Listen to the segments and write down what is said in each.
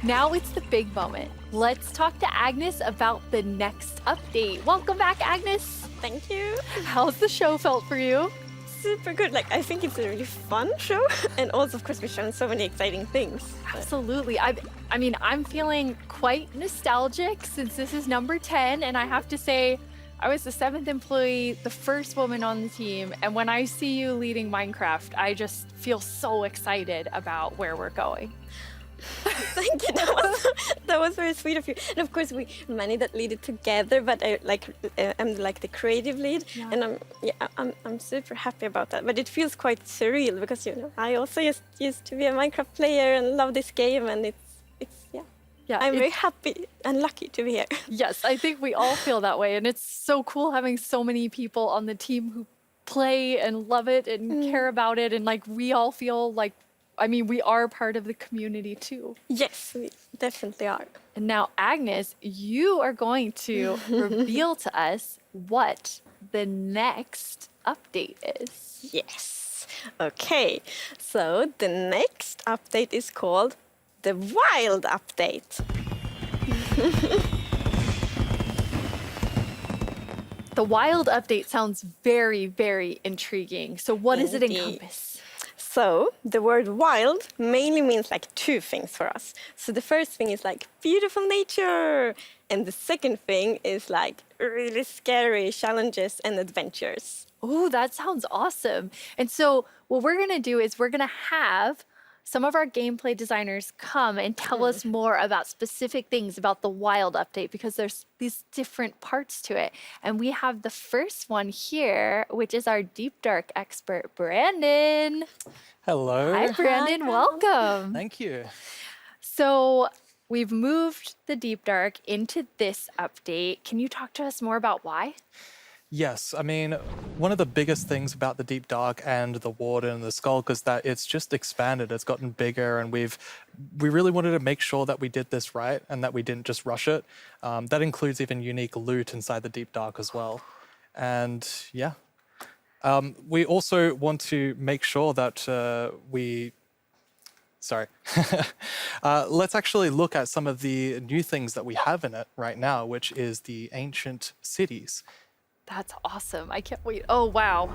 Now it's the big moment. Let's talk to Agnes about the next update. Welcome back, Agnes. Thank you. How's the show felt for you? Super good. I think it's a really fun show. And also, of course, we've shown so many exciting things. Absolutely. I mean, I'm feeling quite nostalgic since this is number 10. And I have to say, I was the 7th employee, the first woman on the team. And when I see you leading Minecraft, I just feel so excited about where we're going. Thank you. That was very sweet of you. And of course, we managed that lead it together. But I'm like the creative lead, and I'm super happy about that. But it feels quite surreal because I also used to be a Minecraft player and love this game, and I'm very happy and lucky to be here. Yes, I think we all feel that way, and it's so cool having so many people on the team who play and love it and care about it, and we all feel like. I mean, we are part of the community too. Yes, we definitely are. And now, Agnes, you are going to reveal to us what the next update is. Yes. Okay. So the next update is called the Wild Update. The Wild Update sounds very, very intriguing. So what does it encompass? So the word wild mainly means two things for us. So the first thing is beautiful nature. And the second thing is really scary challenges and adventures. Oh, that sounds awesome. And so what we're going to do is we're going to have some of our gameplay designers come and tell us more about specific things about the Wild Update because there's these different parts to it. And we have the first one here, which is our Deep Dark expert, Brandon. Hello. Hi, Brandon. Welcome. Thank you. So we've moved the Deep Dark into this update. Can you talk to us more about why? Yes, I mean, one of the biggest things about the Deep Dark and the Warden and the Skulk is that it's just expanded, it's gotten bigger, and we really wanted to make sure that we did this right and that we didn't just rush it. That includes even unique loot inside the Deep Dark as well. And we also want to make sure that let's actually look at some of the new things that we have in it right now, which is the ancient cities. That's awesome. I can't wait. Oh, wow.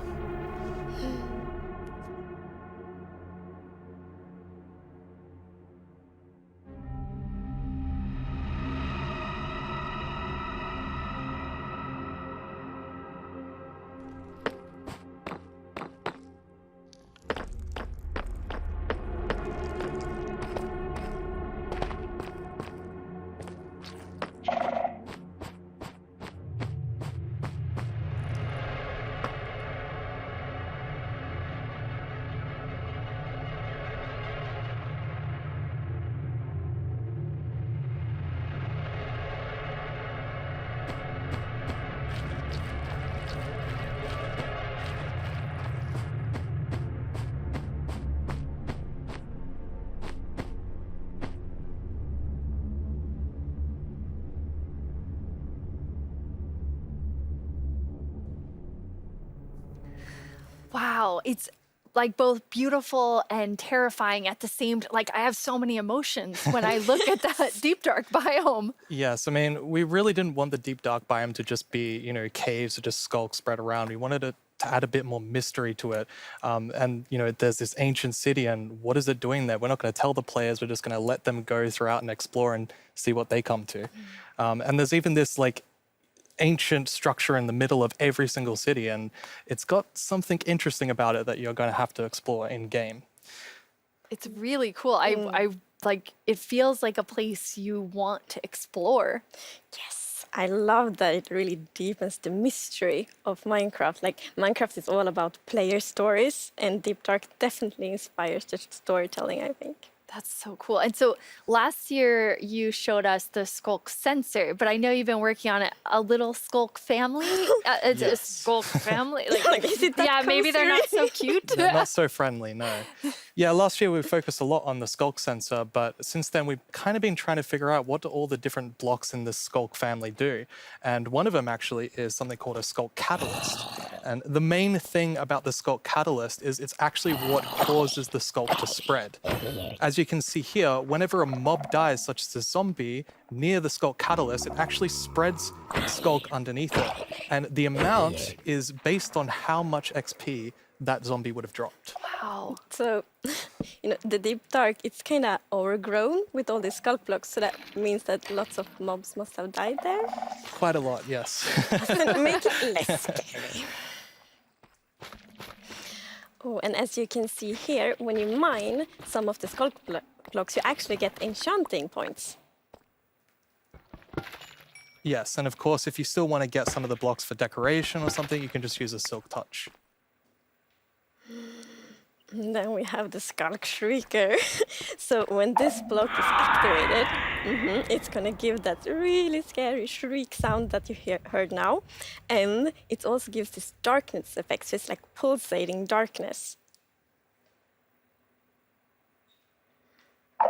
Wow, it's both beautiful and terrifying at the same time. I have so many emotions when I look at that Deep Dark biome. Yes, I mean, we really didn't want the Deep Dark biome to just be, caves or just skulks spread around. We wanted it to add a bit more mystery to it. And there's this ancient city, and what is it doing there? We're not going to tell the players. We're just going to let them go throughout and explore and see what they come to. And there's even this, ancient structure in the middle of every single city, and it's got something interesting about it that you're going to have to explore in game. It's really cool. I it feels like a place you want to explore. Yes, I love that it really deepens the mystery of Minecraft. Minecraft is all about player stories, and Deep Dark definitely inspires the storytelling, I think. That's so cool. And so last year you showed us the Skulk sensor, but I know you've been working on a little Skulk family. It's a Skulk family. Is it that maybe they're not so cute. They're not so friendly, no. Yeah, last year we focused a lot on the Skulk sensor, but since then we've kind of been trying to figure out what do all the different blocks in the Skulk family do. And one of them actually is something called a Skulk catalyst. And the main thing about the skulk catalyst is it's actually what causes the skulk to spread. As you can see here, whenever a mob dies, such as a zombie, near the skulk catalyst, it actually spreads skulk underneath it. And the amount is based on how much XP that zombie would have dropped. Wow. So, the deep dark, it's kind of overgrown with all these sculpt blocks. So that means that lots of mobs must have died there. Quite a lot, yes. Make it less scary. Oh, and as you can see here, when you mine some of the sculpt blocks, you actually get enchanting points. Yes, and of course, if you still want to get some of the blocks for decoration or something, you can just use a silk touch. And then we have the Skulk Shrieker. So when this block is activated, it's gonna give that really scary shriek sound that you heard now. And it also gives this darkness effect, so it's like pulsating darkness. You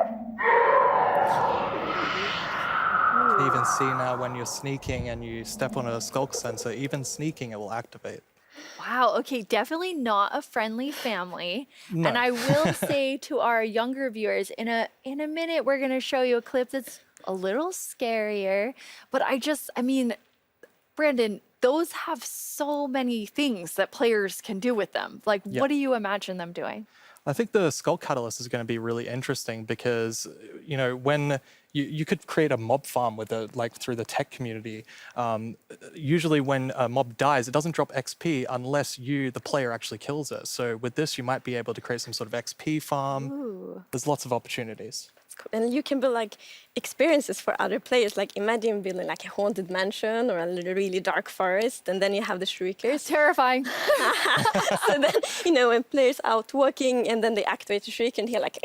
can even see now when you're sneaking and you step on a skulk sensor, even sneaking, it will activate. Wow. Okay. Definitely not a friendly family. No. And I will say to our younger viewers, in a minute, we're going to show you a clip that's a little scarier. But I mean, Brandon, those have so many things that players can do with them. Like, Yeah. what do you imagine them doing? I think the skull catalyst is going to be really interesting because, when you could create a mob farm with through the tech community. Usually when a mob dies, it doesn't drop XP unless you, the player, actually kills it. So with this, you might be able to create some sort of XP farm. Ooh. There's lots of opportunities. And you can build like experiences for other players. Like imagine building like a haunted mansion or a really dark forest, and then you have the shriekers. Terrifying. So then, when players out walking and then they activate the shrieker and hear like,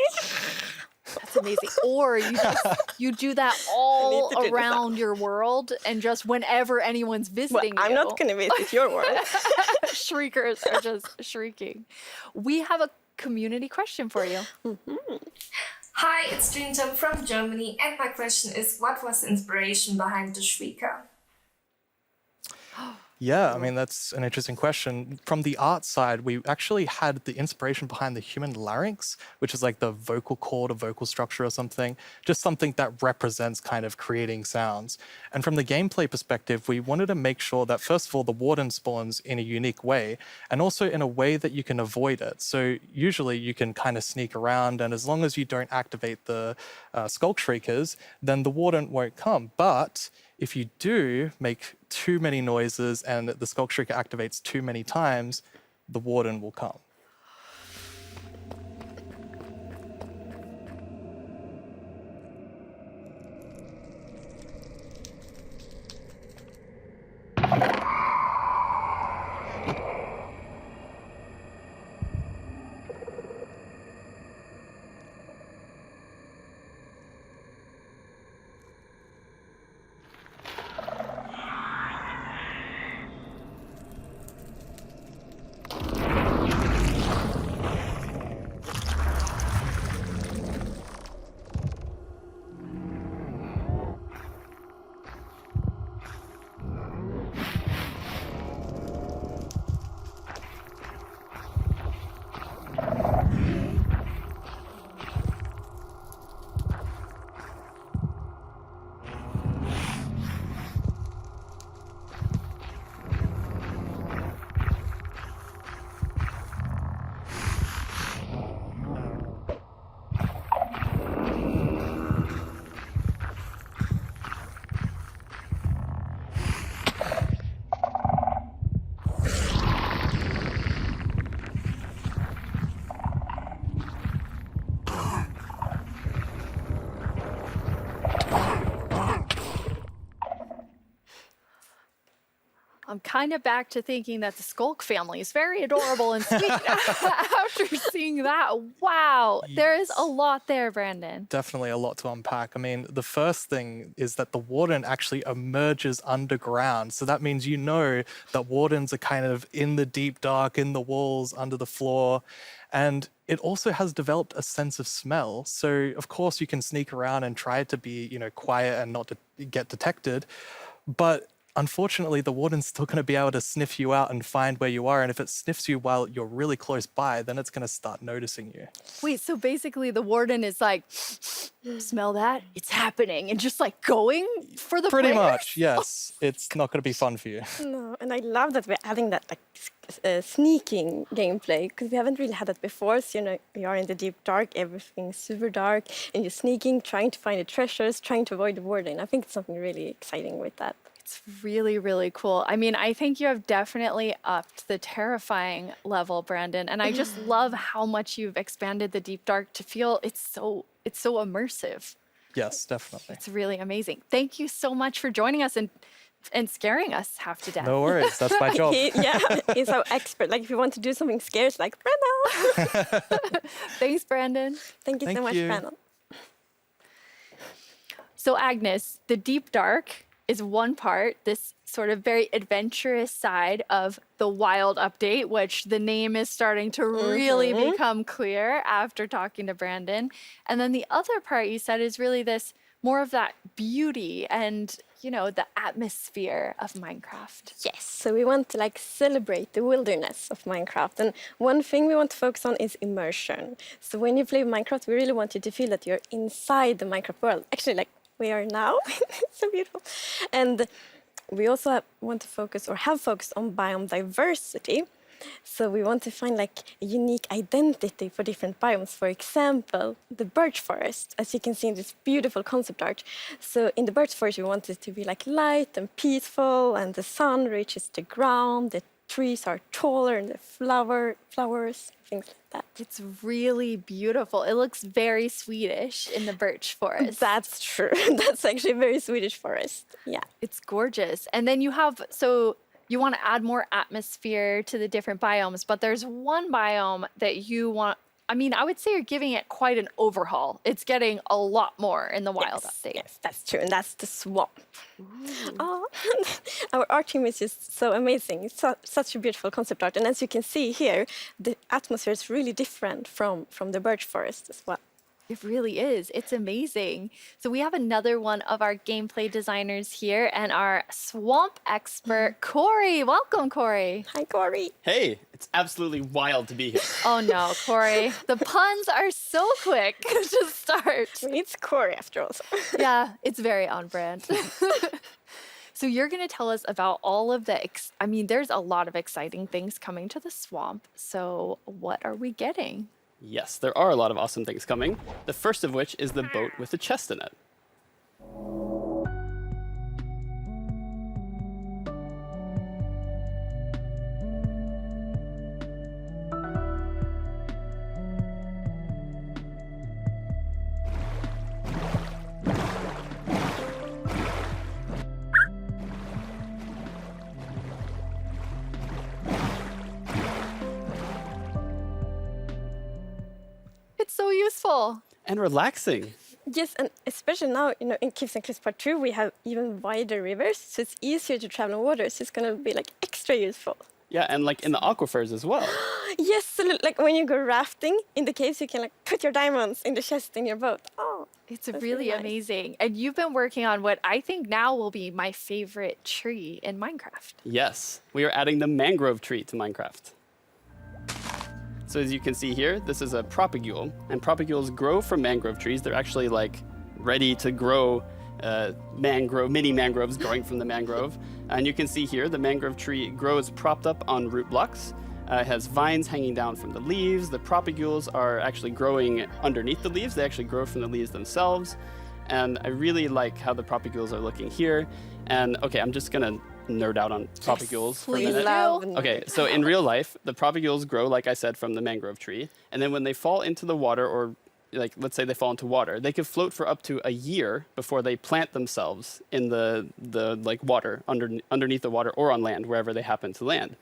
That's amazing. Or you do that all to do around your world, and just whenever anyone's well, visiting I'm you, not going to visit your world. shriekers are just shrieking. We have a community question for you. Hi, it's Dreamtime from Germany, and my question is, what was the inspiration behind the Shrieker? Yeah, I mean, that's an interesting question. From the art side, we actually had the inspiration behind the human larynx, which is like the vocal cord or vocal structure or something, just something that represents kind of creating sounds. And from the gameplay perspective, we wanted to make sure that, first of all, the warden spawns in a unique way, and also in a way that you can avoid it. So usually you can kind of sneak around, and as long as you don't activate the skulk shriekers, then the warden won't come. But if you do make too many noises and the skulk shrieker activates too many times, the warden will come. I'm kind of back to thinking that the Skulk family is very adorable and sweet after seeing that. Wow. There is a lot there, Brandon. Definitely a lot to unpack. I mean, the first thing is that the warden actually emerges underground. So that means that wardens are kind of in the deep dark, in the walls, under the floor. And it also has developed a sense of smell. So, of course, you can sneak around and try to be, quiet and not to get detected. But unfortunately, the warden's still going to be able to sniff you out and find where you are. And if it sniffs you while you're really close by, then it's going to start noticing you. Wait, so basically the warden is like, smell that? It's happening. And just like going for the Pretty players? much, yes. It's not going to be fun for you. No, and I love that we're adding that like sneaking gameplay because we haven't really had that before. So, you know, you are in the deep dark, everything's super dark, and you're sneaking, trying to find the treasures, trying to avoid the warden. I think it's something really exciting with that. It's really, really cool. I mean, I think you have definitely upped the terrifying level, Brandon. And I just love how much you've expanded the deep dark to feel it's so immersive. Yes, definitely. It's really amazing. Thank you so much for joining us and scaring us half to death. No worries. That's my job. He's our expert. Like if you want to do something scary, it's like, Brandon. Thanks, Brandon. Thank you so much, Brandon. So Agnes, the deep dark is one part, this sort of very adventurous side of the wild update, which the name is starting to really become clear after talking to Brandon. And then the other part you said is really this more of that beauty and, you know, the atmosphere of Minecraft. Yes, so we want to like celebrate the wilderness of Minecraft. And one thing we want to focus on is immersion. So when you play Minecraft, we really want you to feel that you're inside the Minecraft world. Actually, like we are now. So beautiful. And we also want to focus or have focused on biome diversity. So we want to find like a unique identity for different biomes. For example, the birch forest, as you can see in this beautiful concept art. So in the birch forest, we want it to be like light and peaceful, and the sun reaches the ground, the trees are taller, and the flowers, things like that. It's really beautiful. It looks very Swedish in the birch forest. That's true. That's actually a very Swedish forest. Yeah. It's gorgeous. And then you have, so you want to add more atmosphere to the different biomes, but there's one biome that you want, I mean, I would say you're giving it quite an overhaul. It's getting a lot more in the wild update. Yes, that's true. And that's the swamp. Oh, our art team is just so amazing. It's such a beautiful concept art. And as you can see here, the atmosphere is really different from the birch forest as well. It really is. It's amazing. So we have another one of our gameplay designers here and our swamp expert, Corey. Welcome, Corey. Hi, Corey. Hey, it's absolutely wild to be here. Oh no, Corey. The puns are so quick to start. It's Corey after all. Yeah, it's very on brand. So you're going to tell us about all of the, I mean, there's a lot of exciting things coming to the swamp. So what are we getting? Yes, there are a lot of awesome things coming. The first of which is the boat with the chest in it. It's so useful. And relaxing. Yes, and especially now, you know, in Caves and Cliffs Part 2, we have even wider rivers, so it's easier to travel on water, so it's going to be like extra useful. Yeah, and like in the aquifers as well. Yes, so like when you go rafting in the caves, you can like put your diamonds in the chest in your boat. Oh, It's that's really nice. amazing. And you've been working on what I think now will be my favorite tree in Minecraft. Yes, we are adding the mangrove tree to Minecraft. So as you can see here, this is a propagule, and propagules grow from mangrove trees. They're actually like ready to grow mini mangroves growing from the mangrove. And you can see here, the mangrove tree grows propped up on root blocks. It has vines hanging down from the leaves. The propagules are actually growing underneath the leaves. They actually grow from the leaves themselves. And I really like how the propagules are looking here. And okay, I'm just gonna nerd out on propagules for a please minute. do. Okay, so in real life, the propagules grow, like I said, from the mangrove tree. And then when they fall into the water, or like, let's say they fall into water, they could float for up to a year before they plant themselves in the like water, underneath the water or on land, wherever they happen to land.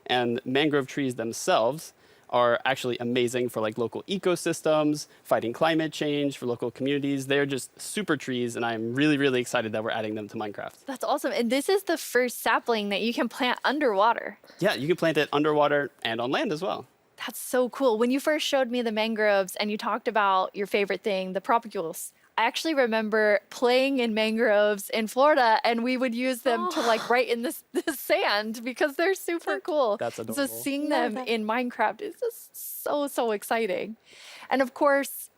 And mangrove trees themselves are actually amazing for like local ecosystems, fighting climate change, for local communities. They're just super trees, and I'm really, really excited that we're adding them to Minecraft. That's awesome. And this is the first sapling that you can plant underwater. Yeah, you can plant it underwater and on land as well. That's so cool. When you first showed me the mangroves and you talked about your favorite thing, the propagules, I actually remember playing in mangroves in Florida, and we would use them to like write in the sand because they're super cool. That's So adorable. seeing Love them that. in Minecraft is just so exciting. And of course,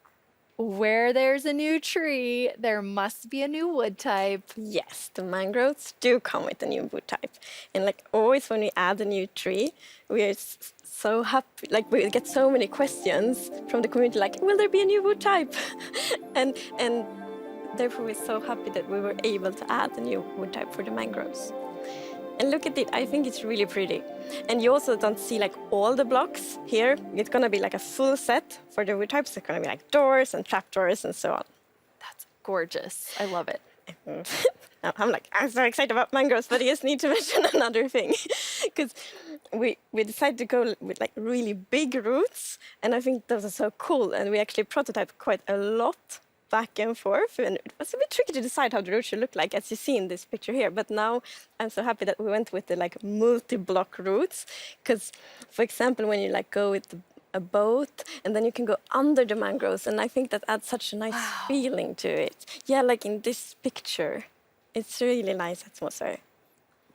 where there's a new tree, there must be a new wood type. Yes, the mangroves do come with a new wood type. And like always when we add a new tree, we are so happy. Like we get so many questions from the community like, will there be a new wood type? and therefore we're so happy that we were able to add a new wood type for the mangroves. And look at it, I think it's really pretty. And you also don't see like all the blocks here. It's gonna be like a full set for the wood types. It's gonna be like doors and trapdoors and so on. That's gorgeous. I love it. I'm so excited about mangroves, but I just need to mention another thing. Because we decided to go with like really big roots, and I think those are so cool. And we actually prototyped quite a lot back and forth, and it was a bit tricky to decide how the route should look like, as you see in this picture here. But now I'm so happy that we went with the like multi-block routes, because, for example, when you like go with a boat, and then you can go under the mangroves, and I think that adds such a nice feeling to it. Yeah, like in this picture, it's really nice atmosphere.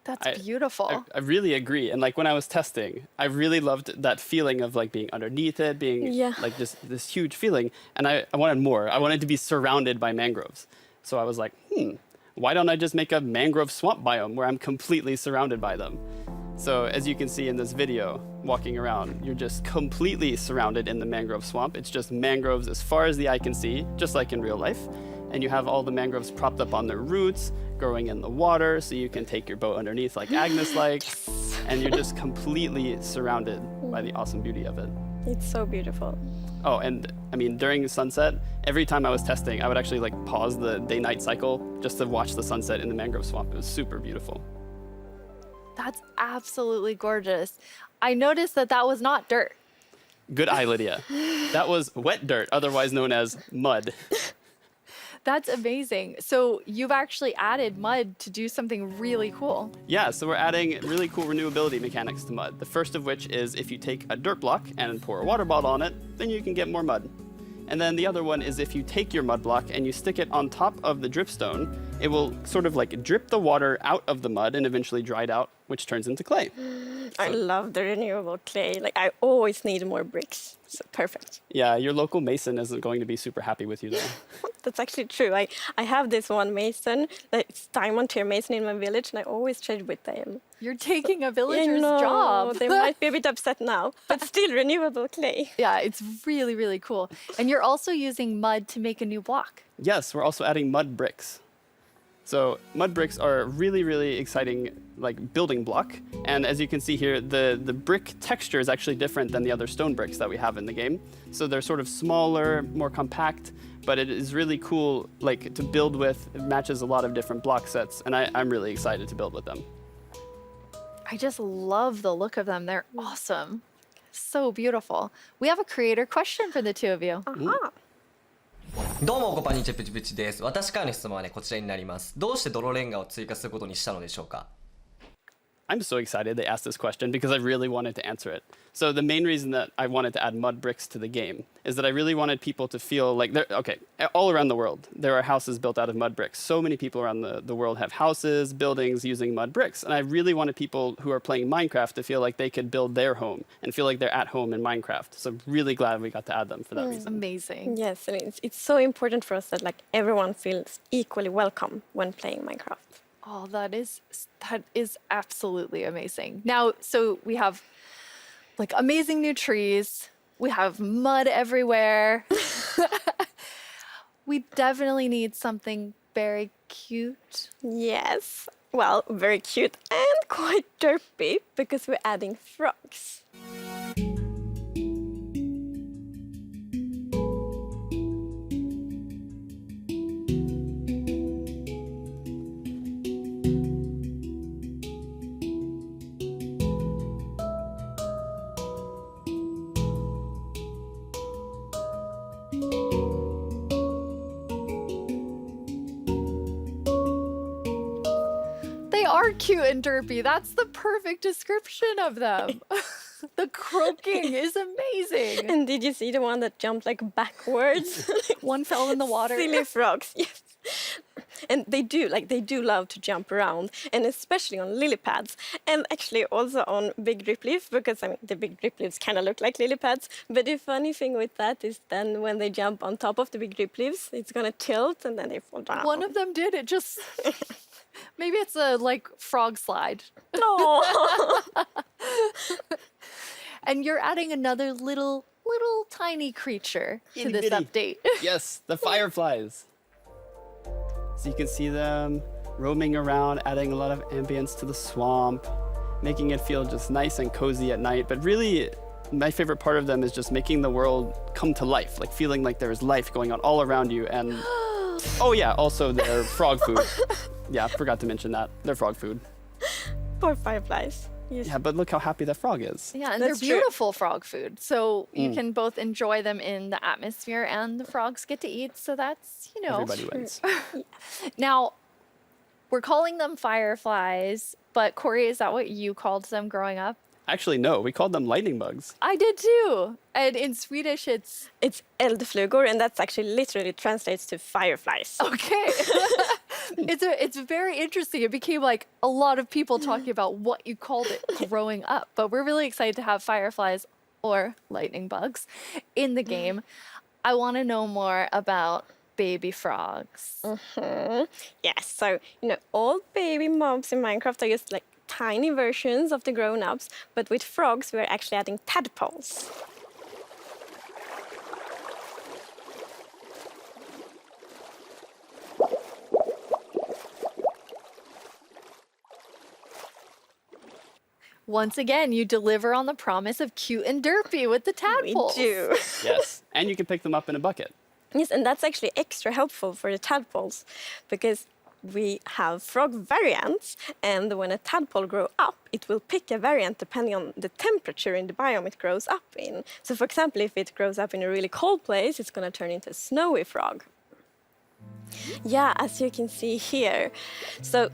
That's beautiful. I really agree. And like when I was testing, I really loved that feeling of like being underneath it, being like this huge feeling. And I wanted more. I wanted to be surrounded by mangroves. So I was like, why don't I just make a mangrove swamp biome where I'm completely surrounded by them? So as you can see in this video, walking around, you're just completely surrounded in the mangrove swamp. It's just mangroves as far as the eye can see, just like in real life. And you have all the mangroves propped up on their roots, growing in the water, so you can take your boat underneath like Agnes likes. And you're just completely surrounded by the awesome beauty of it. It's so beautiful. Oh, and I mean, during sunset, every time I was testing, I would actually like pause the day-night cycle just to watch the sunset in the mangrove swamp. It was super beautiful. That's absolutely gorgeous. I noticed that was not dirt. Good eye, Lydia. That was wet dirt, otherwise known as mud. That's amazing. So you've actually added mud to do something really cool. Yeah, so we're adding really cool renewability mechanics to mud. The first of which is if you take a dirt block and pour a water bottle on it, then you can get more mud. And then the other one is if you take your mud block and you stick it on top of the dripstone, it will sort of like drip the water out of the mud and eventually dry it out, which turns into clay. I love the renewable clay. Like I always need more bricks. So perfect. Yeah, your local mason isn't going to be super happy with you though. That's actually true. I have this one mason, it's diamond tier mason in my village, and I always trade with them. You're taking a I villager's know, job. they might be a bit upset now, but still renewable clay. Yeah, it's really, really cool. And you're also using mud to make a new block. Yes, we're also adding mud bricks. So mud bricks are a really, really exciting like building block. And as you can see here, the brick texture is actually different than the other stone bricks that we have in the game. So they're sort of smaller, more compact, but it is really cool like to build with. It matches a lot of different block sets, and I'm really excited to build with them. I just love the look of them. They're awesome. So beautiful. We have a creator question for the two of you. Aha. どうもこんにちはプチプチです。私からの質問はねこちらになります。どうして泥レンガを追加することにしたのでしょうか？ I'm so excited they asked this question because I really wanted to answer it. So the main reason that I wanted to add mud bricks to the game is that I really wanted people to feel like they're, okay, all around the world, there are houses built out of mud bricks. So many people around the world have houses, buildings using mud bricks. And I really wanted people who are playing Minecraft to feel like they could build their home and feel like they're at home in Minecraft. So I'm really glad we got to add them for that reason. Amazing. Yes, and it's so important for us that like everyone feels equally welcome when playing Minecraft. Oh, that is absolutely amazing. Now, so we have like amazing new trees. We have mud everywhere. We definitely need something very cute. Yes, well, very cute and quite derpy because we're adding frogs. They are cute and derpy. That's the perfect description of them. The croaking is amazing. And did you see the one that jumped like backwards? One fell in the water. Silly frogs, yes. And they do love to jump around, and especially on lily pads, and actually also on big drip leaf, because I mean the big drip leaves kind of look like lily pads. But the funny thing with that is then when they jump on top of the big drip leaves, it's gonna tilt and then they fall down. One of them did. It just maybe it's a like frog slide. Oh. And you're adding another little tiny creature to Itty this bitty. update. Yes, the fireflies. So you can see them roaming around, adding a lot of ambience to the swamp, making it feel just nice and cozy at night. But really, my favorite part of them is just making the world come to life, like feeling like there is life going on all around you. And oh yeah, also their frog food. Yeah, forgot to mention that. Their frog food. Poor fireflies. Yes. Yeah, but look how happy that frog is. Yeah, and That's they're true. beautiful frog food. So you can both enjoy them in the atmosphere and the frogs get to eat. So that's, Everybody wins. Now, we're calling them fireflies, but Corey, is that what you called them growing up? Actually, no, we called them lightning bugs. I did too. And in Swedish, it's eldflugor, and that's actually literally translates to fireflies. okay. It's very interesting. It became like a lot of people talking about what you called it growing up. But we're really excited to have fireflies or lightning bugs in the game. I want to know more about baby frogs. Yes, so all baby mobs in Minecraft are just like tiny versions of the grown-ups, but with frogs we're actually adding tadpoles. Once again, you deliver on the promise of cute and derpy with the tadpoles. We do. Yes, and you can pick them up in a bucket. Yes, and that's actually extra helpful for the tadpoles because we have frog variants, and when a tadpole grows up, it will pick a variant depending on the temperature in the biome it grows up in. So, for example, if it grows up in a really cold place, it's going to turn into a snowy frog. Yeah, as you can see here. So,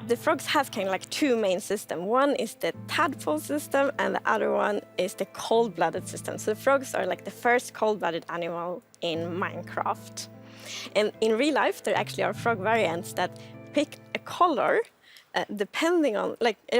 the frogs have kind of like two main systems. One is the tadpole system, and the other one is the cold-blooded system. So the frogs are like the first cold-blooded animal in Minecraft. And in real life, there actually are frog variants that pick a color depending on,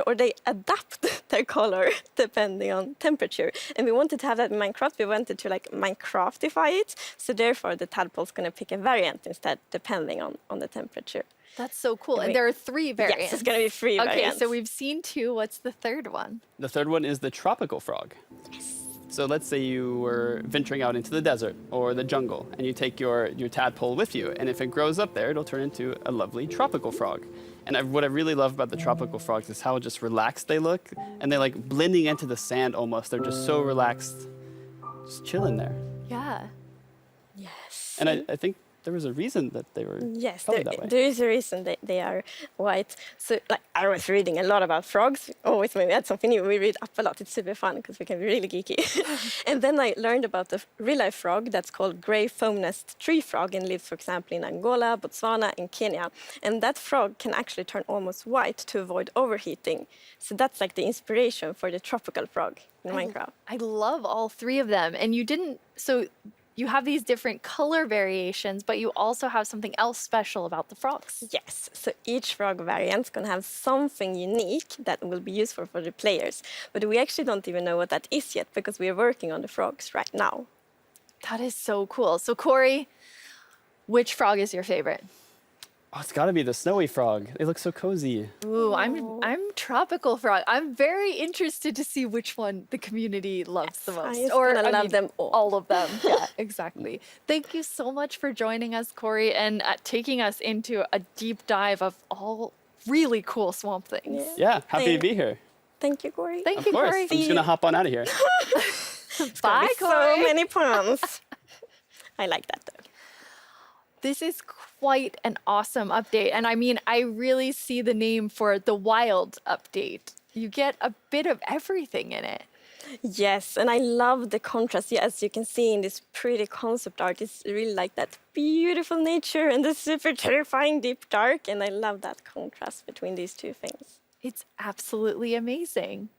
or they adapt their color depending on temperature. And we wanted to have that in Minecraft. We wanted to Minecraftify it. So therefore, the tadpole's going to pick a variant instead, depending on the temperature. That's so cool. And there are 3 variants. Yes, it's going to be 3 variants. Okay, so we've seen 2. What's the third one? The third one is the tropical frog. Yes. So let's say you were venturing out into the desert or the jungle, and you take your tadpole with you, and if it grows up there, it'll turn into a lovely tropical frog. And what I really love about the tropical frogs is how just relaxed they look, and they're like blending into the sand almost. They're just so relaxed, just chilling there. Yeah. Yes. And I think there was a reason that they were colored that way. There is a reason they are white. So I was reading a lot about frogs. Always when we had something new, we read up a lot. It's super fun because we can be really geeky. And then I learned about the real-life frog that's called gray foam-nest tree frog and lives, for example, in Angola, Botswana, and Kenya. And that frog can actually turn almost white to avoid overheating. So that's like the inspiration for the tropical frog in Minecraft. I love all 3 of them. And you have these different color variations, but you also have something else special about the frogs. Yes, so each frog variant is going to have something unique that will be useful for the players. But we actually don't even know what that is yet because we are working on the frogs right now. That is so cool. So Corey, which frog is your favorite? Oh, it's got to be the snowy frog. They look so cozy. Ooh, I'm tropical frog. I'm very interested to see which one the community loves the most. I love them all. of them. Yeah, exactly. Thank you so much for joining us, Corey, and taking us into a deep dive of all really cool swamp things. Yeah, happy to be here. Thank you, Corey. Thank you, Of course. Corey. I'm just going to hop on out of here. Bye, So Corey. many puns. I like that though. This is quite an awesome update. And I mean, I really see the name for the wild update. You get a bit of everything in it. Yes, and I love the contrast. Yeah, as you can see in this pretty concept art, it's really like that beautiful nature and the super terrifying deep dark. And I love that contrast between these 2 things. It's absolutely amazing.